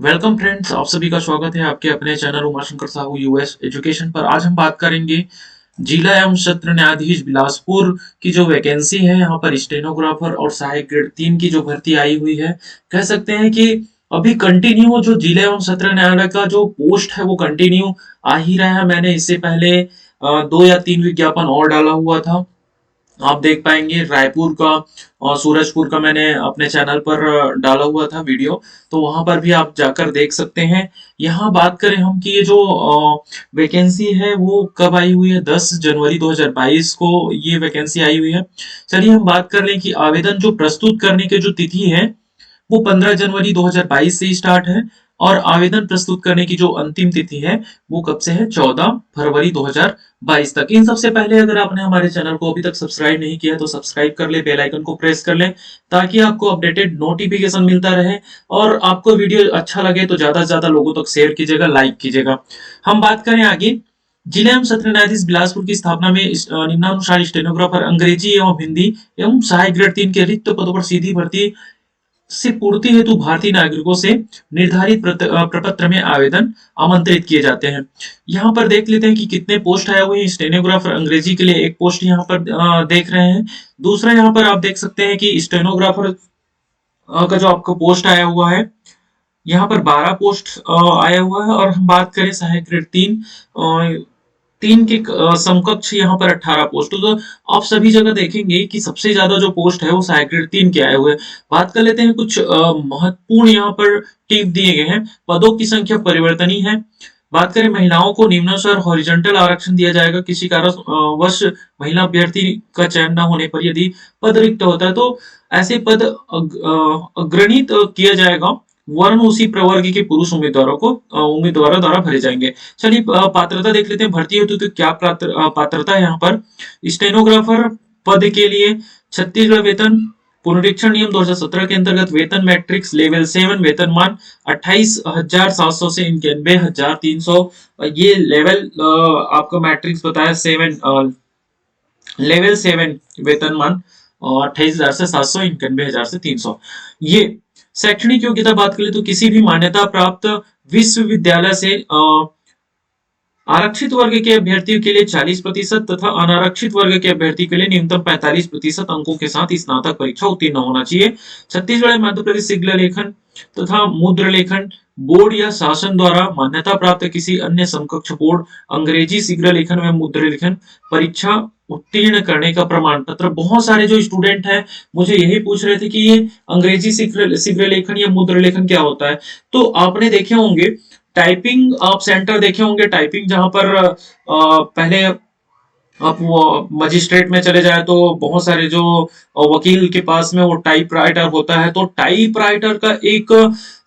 Welcome friends, आप सभी का स्वागत है आपके अपने channel Umashankar Sahu US education पर। आज हम बात करेंगे जिला एवं सत्र न्यायाधीश बिलासपुर की जो वैकेंसी है। यहाँ पर स्टेनोग्राफर और सहायक ग्रेड 3 की जो भर्ती आई हुई है, कह सकते हैं कि अभी कंटिन्यू जो जिला एवं सत्र न्यायालय का जो पोस्ट है वो कंटिन्यू आ ही रहा है। मैंने इससे पहले 2 या 3 विज्ञापन और डाला हुआ था, आप देख पाएंगे। रायपुर का और सूरजपुर का मैंने अपने चैनल पर डाला हुआ था वीडियो, तो वहां पर भी आप जाकर देख सकते हैं। यहाँ बात करें हम कि ये जो वैकेंसी है वो कब आई हुई है, 10 जनवरी 2022 को ये वैकेंसी आई हुई है। चलिए हम बात कर लें कि आवेदन जो प्रस्तुत करने की जो तिथि है वो 15 जनवरी 2022 से स्टार्ट है, और आवेदन प्रस्तुत करने की जो अंतिम तिथि है वो कब से है, 14 फरवरी 2022 तक। इन सबसे पहले अगर आपने हमारे चैनल को अभी तक सब्सक्राइब नहीं किया तो सब्सक्राइब कर ले, बेल आइकन को प्रेस कर ले, ताकि आपको अपडेटेड नोटिफिकेशन मिलता रहे। और आपको वीडियो अच्छा लगे तो ज्यादा से ज्यादा लोगों तक शेयर कीजिएगा, लाइक कीजिएगा। हम बात करें आगे, जिला एवं सत्र न्यायाधीश बिलासपुर की स्थापना में निम्नानुसार स्टेनोग्राफर अंग्रेजी एवं हिंदी एवं सहायक ग्रेड 3 के रिक्त पदों पर सीधी भर्ती से पूर्ति हेतु भारतीय नागरिकों से निर्धारित प्रपत्र में आवेदन आमंत्रित किए जाते हैं। यहाँ पर देख लेते हैं कि कितने पोस्ट आए हुए हैं। स्टेनोग्राफर अंग्रेजी के लिए एक पोस्ट यहाँ पर देख रहे हैं। दूसरा यहाँ पर आप देख सकते हैं कि स्टेनोग्राफर का जो आपको पोस्ट आया हुआ है, यहाँ पर 12 पोस्ट आया हुआ है। और हम बात करें सहायक ग्रेड 3 3 के समकक्ष यहाँ पर 18 पोस्ट। तो आप सभी जगह देखेंगे कि सबसे ज्यादा जो पोस्ट है वो सहायक ग्रेड 3 के आए हुए हैं। बात कर लेते हैं कुछ महत्वपूर्ण यहाँ पर टिप दिए गए हैं। पदों की संख्या परिवर्तनीय है। बात करें महिलाओं को निम्नानुसार हॉरिजॉन्टल आरक्षण दिया जाएगा। किसी कारणवश महिला अभ्यर्थी का चयन न होने पर यदि पद रिक्त होता है तो ऐसे पद अग्रणित किया जाएगा। वर्ण उसी प्रवर्ग के पुरुष उम्मीदवारों को उम्मीदवारों द्वारा भरे जाएंगे। चलिए पात्रता देख लेते हैं। भर्ती हेतु तो क्या पात्रता है यहाँ पर। स्टेनोग्राफर पद के लिए छत्तीसगढ़ वेतन पुनरीक्षण नियम 2017 के अंतर्गत वेतन मैट्रिक्स लेवल 7 वेतनमान 28,700 से 91,300। ये लेवल आपको मैट्रिक्स बताया 7, लेवल 7 वेतनमान 28,000 से 700, 91,000 से 300। ये शैक्षणिक योग्यता बात करें तो किसी भी मान्यता प्राप्त विश्वविद्यालय से आरक्षित वर्ग के अभ्यर्थियों के लिए 40% तथा अनारक्षित वर्ग के अभ्यर्थी के लिए न्यूनतम 45% अंकों के साथ स्नातक परीक्षा उत्तीर्ण होना चाहिए। छत्तीसगढ़ मध्य प्रदेश शीघ्र लेखन तथा मुद्र लेखन बोर्ड या शासन द्वारा मान्यता प्राप्त किसी अन्य समकक्ष बोर्ड अंग्रेजी शीघ्र लेखन में मुद्र लेखन परीक्षा उत्तीर्ण करने का प्रमाण पत्र। बहुत सारे जो स्टूडेंट हैं मुझे यही पूछ रहे थे कि ये अंग्रेजी शीघ्र लेखन या मुद्र लेखन क्या होता है। तो आपने देखे होंगे टाइपिंग, आप सेंटर देखे होंगे टाइपिंग, जहां पर पहले आप वो मजिस्ट्रेट में चले जाए तो बहुत सारे जो वकील के पास में वो टाइप राइटर होता है, तो टाइप राइटर का एक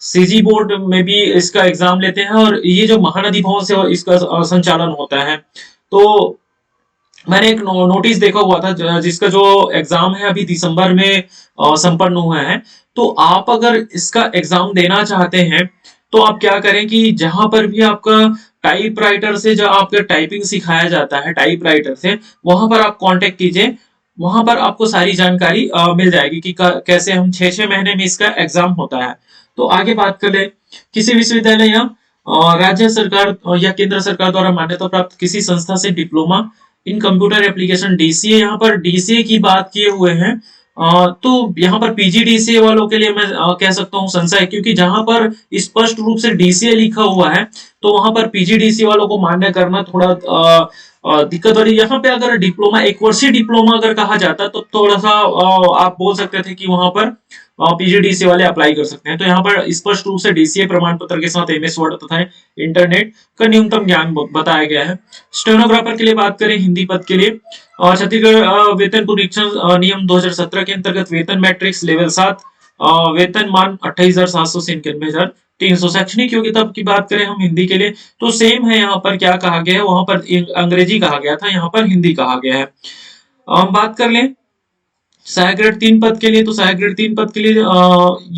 सीजी बोर्ड में भी इसका एग्जाम लेते हैं, और ये जो महानदी भवन से इसका संचालन होता है। तो मैंने एक नोटिस देखा हुआ था जिसका जो एग्जाम है अभी दिसंबर में संपन्न हुआ है। तो आप अगर इसका एग्जाम देना चाहते हैं तो आप क्या करें कि जहां पर भी आपका टाइपराइटर से जो आपका टाइपिंग सिखाया जाता है टाइपराइटर से, वहां पर आप कांटेक्ट कीजिए। वहां पर आपको सारी जानकारी मिल जाएगी कि कैसे हम 6-6 महीने में इसका एग्जाम होता है। तो आगे बात कर ले, किसी विश्वविद्यालय या राज्य सरकार या केंद्र सरकार द्वारा मान्यता प्राप्त किसी संस्था से diploma in computer application DCA, यहाँ पर डीसीए की बात किए हुए हैं। तो यहाँ पर पीजीडीसीए वालों के लिए मैं कह सकता हूँ संशय है, क्योंकि जहां पर स्पष्ट रूप से डीसीए लिखा हुआ है तो वहां पर पीजीडीसीए वालों को मान्य करना थोड़ा दिक्कत हो रही है। यहाँ पे अगर डिप्लोमा, एक वर्षीय डिप्लोमा अगर कहा जाता तो थोड़ा सा आप बोल सकते थे कि वहां पर पीजीडीसीए वाले अप्लाई कर सकते हैं। तो यहाँ पर स्पष्ट रूप से डीसीए प्रमाण पत्र के साथ एमएस वर्ड तथा इंटरनेट का न्यूनतम ज्ञान बताया गया है। स्टेनोग्राफर के लिए बात करें हिंदी पद के लिए, और छत्तीसगढ़ वेतन पुनरीक्षण नियम 2017 के अंतर्गत वेतन मैट्रिक्स लेवल 7 वेतन मान 28,700 से 91,300। शैक्षणिक योग्यता की बात करें हम हिंदी के लिए तो सेम है। यहाँ पर क्या कहा गया है, वहां पर अंग्रेजी कहा गया था, यहाँ पर हिंदी कहा गया है। हम बात कर लें सहायक ग्रेड 3 पद के लिए, तो सहायक ग्रेड 3 पद के लिए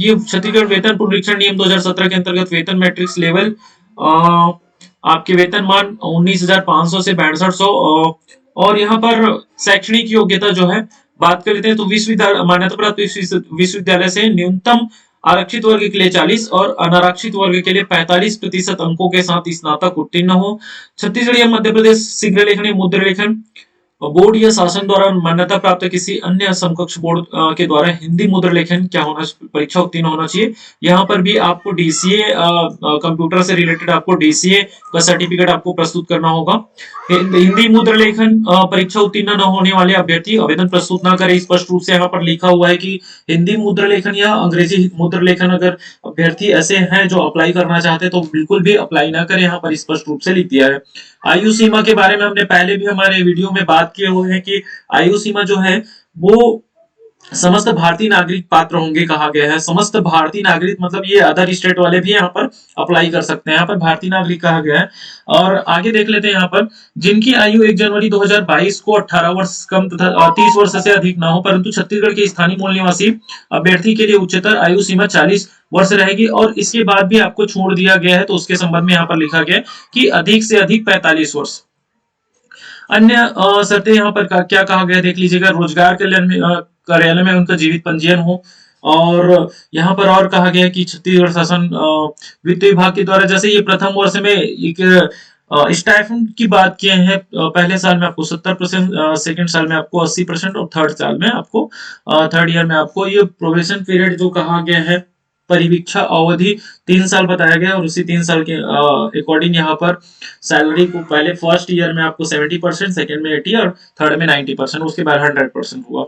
ये छत्तीसगढ़ वेतन पुनरीक्षण नियम 2017 के अंतर्गत वेतन मैट्रिक्स लेवल आपके वेतन मान 19,500 से 62,100। और यहाँ पर शैक्षणिक योग्यता जो है बात कर लेते हैं तो विश्वविद्यालय मान्यता प्राप्त विश्वविद्यालय से न्यूनतम आरक्षित वर्ग के लिए 40 और अनारक्षित वर्ग के लिए 45% अंकों के साथ स्नातक उत्तीर्ण हो। छत्तीसगढ़ या मध्य प्रदेश शीघ्र लेखन या मुद्रा लेखन बोर्ड या शासन द्वारा मान्यता प्राप्त किसी अन्य समकक्ष बोर्ड के द्वारा हिंदी मुद्रा लेखन क्या होना, परीक्षा उत्तीर्ण होना चाहिए। यहाँ पर भी आपको डीसीए कंप्यूटर से रिलेटेड आपको डीसीए का सर्टिफिकेट आपको प्रस्तुत करना होगा। हिंदी मुद्रा लेखन परीक्षा उत्तीर्ण न होने वाले अभ्यर्थी आवेदन प्रस्तुत न करें। स्पष्ट रूप से यहाँ पर लिखा हुआ है कि हिंदी मुद्रा लेखन या अंग्रेजी मुद्रा लेखन अगर अभ्यर्थी ऐसे हैं जो अप्लाई करना चाहते हैं तो बिल्कुल भी अप्लाई ना करें। यहाँ पर स्पष्ट रूप से लिख दिया है। आयु सीमा के बारे में हमने पहले भी हमारे वीडियो में बात किए हुए हैं कि आयु सीमा जो है वो समस्त भारतीय नागरिक पात्र होंगे कहा गया है। समस्त भारतीय नागरिक मतलब ये अदर स्टेट वाले भी यहाँ पर अप्लाई कर सकते हैं। यहाँ पर भारतीय नागरिक कहा गया है। और आगे देख लेते हैं यहाँ पर, जिनकी आयु 1 जनवरी 2022 को 18 वर्ष कम तथा 30 वर्ष से अधिक ना हो, परंतु छत्तीसगढ़ के स्थानीय मूल निवासी अभ्यर्थी के लिए उच्चतर आयु सीमा 40 वर्ष रहेगी। और इसके बाद भी आपको छोड़ दिया गया है, तो उसके संबंध में यहाँ पर लिखा गया है कि अधिक से अधिक 45 वर्ष। अन्य शर्तें यहाँ पर क्या कहा गया देख लीजिएगा। रोजगार कल्याण में कार्यालय में उनका जीवित पंजीयन हो। और यहाँ पर और कहा गया कि छत्तीसगढ़ शासन वित्त विभाग के द्वारा, जैसे ये प्रथम वर्ष में एक स्टाइपेंड की बात किए हैं, पहले साल में आपको 70%, सेकेंड साल में आपको 80% और थर्ड साल में आपको थर्ड ईयर में आपको ये प्रोबेशन पीरियड जो कहा गया है, परिवीक्षा अवधि 3 साल बताया गया। और उसी 3 साल के अकॉर्डिंग यहाँ पर सैलरी को पहले फर्स्ट ईयर में आपको 70%, सेकेंड में 80 और थर्ड में 90%, उसके बाद 100% हुआ।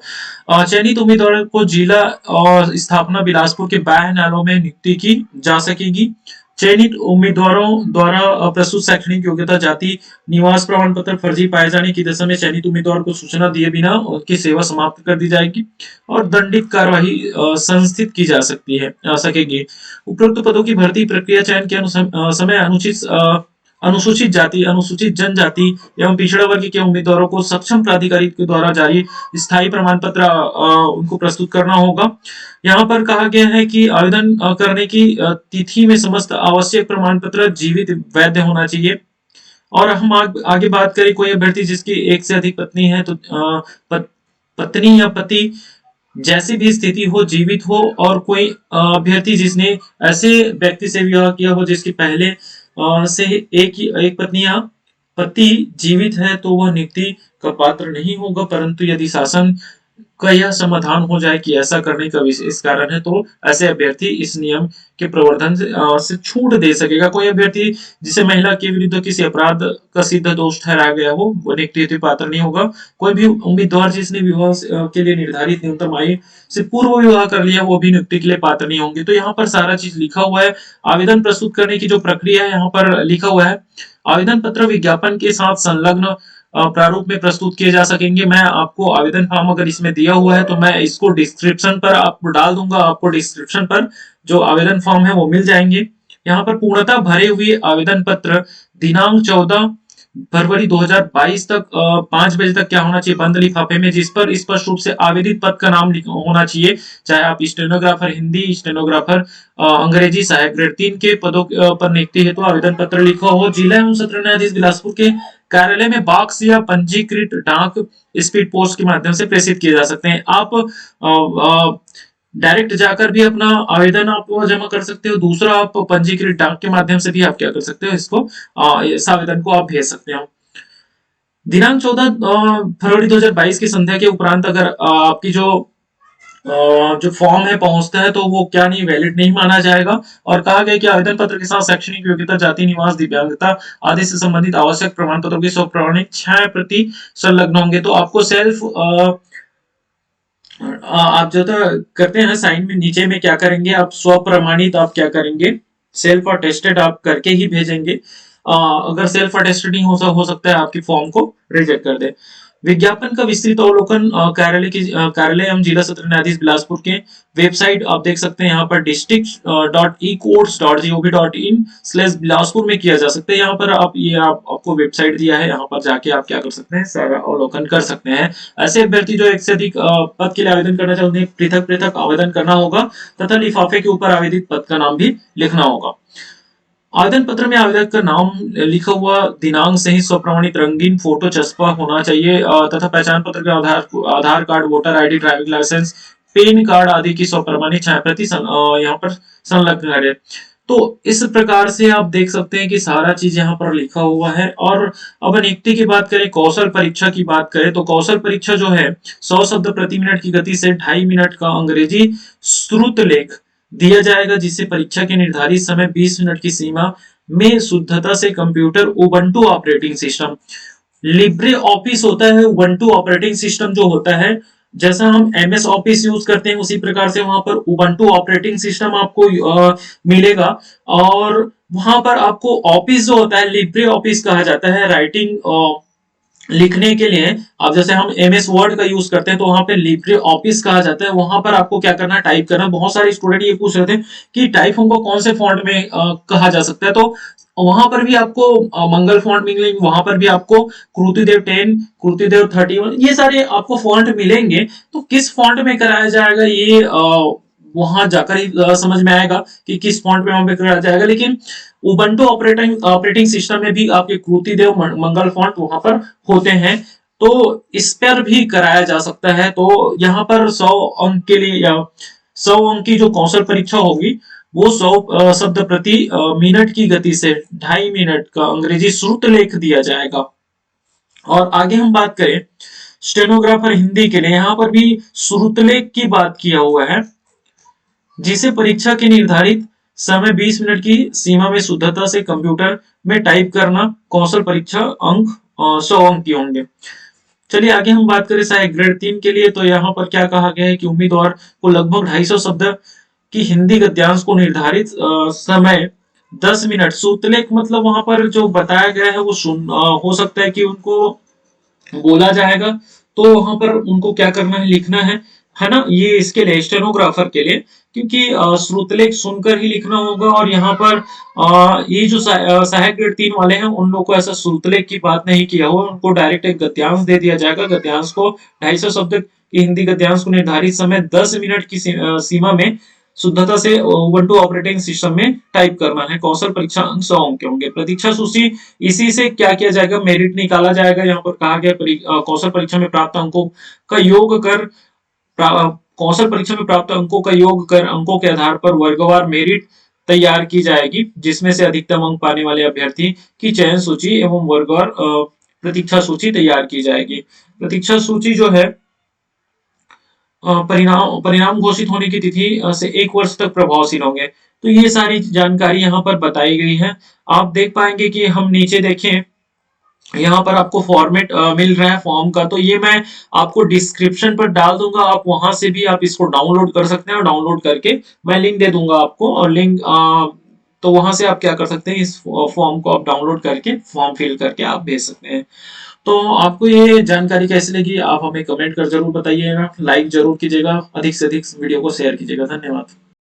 चयनित उम्मीदवारों को जिला और स्थापना बिलासपुर के बाह्य न्यायालयों में नियुक्ति की जा सकेगी। चयनित उम्मीदवारों द्वारा प्रस्तुत शैक्षणिक योग्यता, जाति, निवास प्रमाण पत्र फर्जी पाए जाने की दशा में चयनित उम्मीदवार को सूचना दिए बिना उनकी सेवा समाप्त कर दी जाएगी और दंडित कार्यवाही संस्थित की जा सकेगी। उपरोक्त पदों की भर्ती प्रक्रिया चयन के समय अनुसूचित जाति, अनुसूचित जनजाति एवं पिछड़ा वर्ग के उम्मीदवारों को सक्षम प्राधिकारी के द्वारा जारी स्थायी प्रमाण पत्र उनको प्रस्तुत करना होगा। यहाँ पर कहा गया है कि आवेदन करने की तिथि में समस्त आवश्यक प्रमाण पत्र जीवित वैध होना चाहिए। और हम आगे बात करें, कोई अभ्यर्थी जिसकी एक से अधिक पत्नी है तो पत्नी या पति जैसी भी स्थिति हो जीवित हो, और कोई अभ्यर्थी जिसने ऐसे व्यक्ति से विवाह किया हो जिसकी पहले से एक पत्नी या पति जीवित है तो वह नियुक्ति का पात्र नहीं होगा। परंतु यदि शासन का यह समाधान हो जाए कि ऐसा करने का विशेष कारण है तो ऐसे अभ्यर्थी इस नियम के प्रवर्तन से छूट दे सकेगा। कोई अभ्यर्थी जिसे महिला के विरुद्ध किसी अपराध का सिद्ध दोष ठहराया गया हो वो नियुक्ति हेतु पात्र नहीं होगा। कोई भी उम्मीदवार जिसने विवाह के लिए निर्धारित न्यूनतम आयु से पूर्व विवाह कर लिया वो भी नियुक्ति के लिए पात्र नहीं होंगे। तो यहाँ पर सारा चीज लिखा हुआ है। आवेदन प्रस्तुत करने की जो प्रक्रिया है यहाँ पर लिखा हुआ है। आवेदन पत्र विज्ञापन के साथ संलग्न प्रारूप में प्रस्तुत किए जा सकेंगे। मैं आपको आवेदन फॉर्म अगर इसमें दिया हुआ है तो मैं इसको डिस्क्रिप्शन पर आपको डाल दूंगा। आपको डिस्क्रिप्शन पर जो आवेदन फॉर्म है वो मिल जाएंगे। यहाँ पर पूर्णतः भरे हुए आवेदन पत्र दिनांक 14 फरवरी 2022 तक 5 बजे तक क्या होना चाहिए, बंद लिफाफे में, जिस पर स्पष्ट रूप से आवेदित पद का नाम होना चाहिए। चाहे आप स्टेनोग्राफर हिंदी, स्टेनोग्राफर अंग्रेजी, सहायक ग्रेड 3 के पदों पर नियुक्ति है तो आवेदन पत्र लिखा हो। जिला एवं सत्र न्यायाधीश बिलासपुर के कार्यालय में बॉक्स या पंजीकृत डाक स्पीड पोस्ट के माध्यम से प्रेषित किए जा सकते हैं। आप डायरेक्ट जाकर भी अपना आवेदन आप जमा कर सकते हो। दूसरा, आप पंजीकृत डाक के माध्यम से भी आप क्या कर सकते हो, इसको इस आवेदन को आप भेज सकते हो। दिनांक 14 फरवरी 2022 की संध्या के उपरांत अगर आपकी जो फॉर्म है पहुंचता है तो वो क्या नहीं, वैलिड नहीं माना जाएगा। और कहा गया कि आवेदन पत्र के साथ शैक्षणिक योग्यता, जाति, निवास, दिव्यांगता आदि से संबंधित आवश्यक प्रमाण पत्रों की स्वप्रमाणित 6 प्रति संलग्न होंगे। तो आपको सेल्फ आप जो करते हैं साइन में नीचे में क्या करेंगे, आप स्वप्रमाणित आप क्या करेंगे, सेल्फ अटेस्टेड आप करके ही भेजेंगे। अगर सेल्फ अटेस्टेड नहीं हो सकता है आपकी फॉर्म को रिजेक्ट कर दे। विज्ञापन का विस्तृत अवलोकन कार्यालय एवं जिला सत्र न्यायाधीश बिलासपुर के वेबसाइट आप देख सकते हैं। यहाँ पर district.ecourts.gov.in/बिलासपुर में किया जा सकता है। यहाँ पर आपको वेबसाइट दिया है, यहाँ पर जाके आप क्या कर सकते हैं, सारा अवलोकन कर सकते हैं। ऐसे अभ्यर्थी जो एक से अधिक पद के लिए आवेदन करना चाहते हैं पृथक पृथक आवेदन करना होगा तथा लिफाफे के ऊपर आवेदित पद का नाम भी लिखना होगा। आवेदन पत्र में आवेदक का नाम लिखा हुआ, दिनांक सहित स्वप्रमाणित रंगीन फोटो चस्पा होना चाहिए तथा पहचान पत्र के Aadhaar card, voter ID, driving licence PAN card आदि की स्वप्रमाणित छाया प्रति यहाँ पर संलग्न करें। तो इस प्रकार से आप देख सकते हैं कि सारा चीज यहाँ पर लिखा हुआ है। और अब नियुक्ति की बात करें, कौशल परीक्षा की बात करें, तो कौशल परीक्षा जो है 100 शब्द प्रति मिनट की गति से 2.5 मिनट का अंग्रेजी श्रुत लेख दिया जाएगा, जिसे परीक्षा के निर्धारित समय 20 मिनट की सीमा में शुद्धता से computer Ubuntu operating system, Libre office होता है, उबंटू ऑपरेटिंग सिस्टम जो होता है, जैसा हम एमएस ऑफिस यूज करते हैं उसी प्रकार से वहां पर उबंटू ऑपरेटिंग सिस्टम आपको मिलेगा। और वहां पर आपको ऑफिस जो होता है लिब्रे ऑफिस कहा जाता है, राइटिंग लिखने के लिए। अब जैसे हम एमएस वर्ड का यूज करते हैं तो वहां पे लिब्रे ऑफिस कहा जाता है, वहां पर आपको क्या करना है, टाइप करना। बहुत सारे स्टूडेंट ये पूछ रहे थे कि टाइप हमको कौन से फॉन्ट में कहा जा सकता है, तो वहां पर भी आपको मंगल फॉन्ट मिलेंगे, वहां पर भी आपको कृतिदेव 10, कृतिदेव 31, ये सारे आपको फॉन्ट मिलेंगे। तो किस फॉन्ट में कराया जाएगा ये वहां जाकर ही समझ में आएगा कि किस फॉन्ट में वहां पे कराया जाएगा। लेकिन उबंटू ऑपरेटिंग सिस्टम में भी आपके कृतिदेव मंगल फॉन्ट वहां पर होते हैं, तो इस पर भी कराया जा सकता है। तो यहाँ पर 100 अंक के लिए या 100 अंक की जो कौशल परीक्षा होगी वो 100 शब्द प्रति मिनट की गति से 2.5 मिनट का अंग्रेजी श्रुत लेख दिया जाएगा। और आगे हम बात करें स्टेनोग्राफर हिंदी के लिए, यहाँ पर भी श्रुतलेख की बात किया हुआ है, जिसे परीक्षा के निर्धारित समय 20 मिनट की सीमा में शुद्धता से कंप्यूटर में टाइप करना, कौशल परीक्षा अंक 100 अंक के होंगे। चलिए आगे हम बात करें सहायक ग्रेड 3 के लिए, तो यहाँ पर क्या कहा गया है कि उम्मीदवार को लगभग 250 शब्द की हिंदी गद्यांश को निर्धारित समय 10 मिनट श्रुतलेख, मतलब वहां पर जो बताया गया है वो हो सकता है कि उनको बोला जाएगा, तो वहां पर उनको क्या करना है, लिखना है ना। ये इसके लिए स्टेनोग्राफर के लिए, क्योंकि श्रुतलेख सुनकर ही लिखना होगा। और यहाँ पर ये जो सहायक ग्रेड 3 वाले हैं उन लोगों को ऐसा श्रुतलेख की बात नहीं किया हुआ, उनको डायरेक्ट एक गद्यांश दे दिया जाएगा। गद्यांश को 250 शब्द की हिंदी गद्यांश को निर्धारित समय 10 मिनट की सीमा में शुद्धता से उबंटू ऑपरेटिंग सिस्टम में टाइप करना है। कौशल परीक्षा अंक 100 अंक के होंगे। प्रतीक्षा सूची, इसी से क्या किया जाएगा, मेरिट निकाला जाएगा। यहाँ पर कहा गया कौशल परीक्षा में प्राप्त अंकों का योग कर कौशल परीक्षा में प्राप्त अंकों का योग कर अंकों के आधार पर वर्गवार मेरिट तैयार की जाएगी, जिसमें से अधिकतम अंक पाने वाले अभ्यर्थी की चयन सूची एवं वर्गवार प्रतीक्षा सूची तैयार की जाएगी। प्रतीक्षा सूची जो है परिणाम घोषित होने की तिथि से 1 वर्ष तक प्रभावशील होंगे। तो ये सारी जानकारी यहाँ पर बताई गई है। आप देख पाएंगे कि हम नीचे देखें, यहाँ पर आपको फॉर्मेट मिल रहा है फॉर्म का, तो ये मैं आपको डिस्क्रिप्शन पर डाल दूंगा, आप वहां से भी आप इसको डाउनलोड कर सकते हैं। और डाउनलोड करके मैं लिंक दे दूंगा आपको, और लिंक तो वहां से आप क्या कर सकते हैं, इस फॉर्म को आप डाउनलोड करके फॉर्म फिल करके आप भेज सकते हैं। तो आपको ये जानकारी कैसी लगी, आप हमें कमेंट कर जरूर बताइएगा, लाइक जरूर कीजिएगा, अधिक से अधिक वीडियो को शेयर कीजिएगा। धन्यवाद।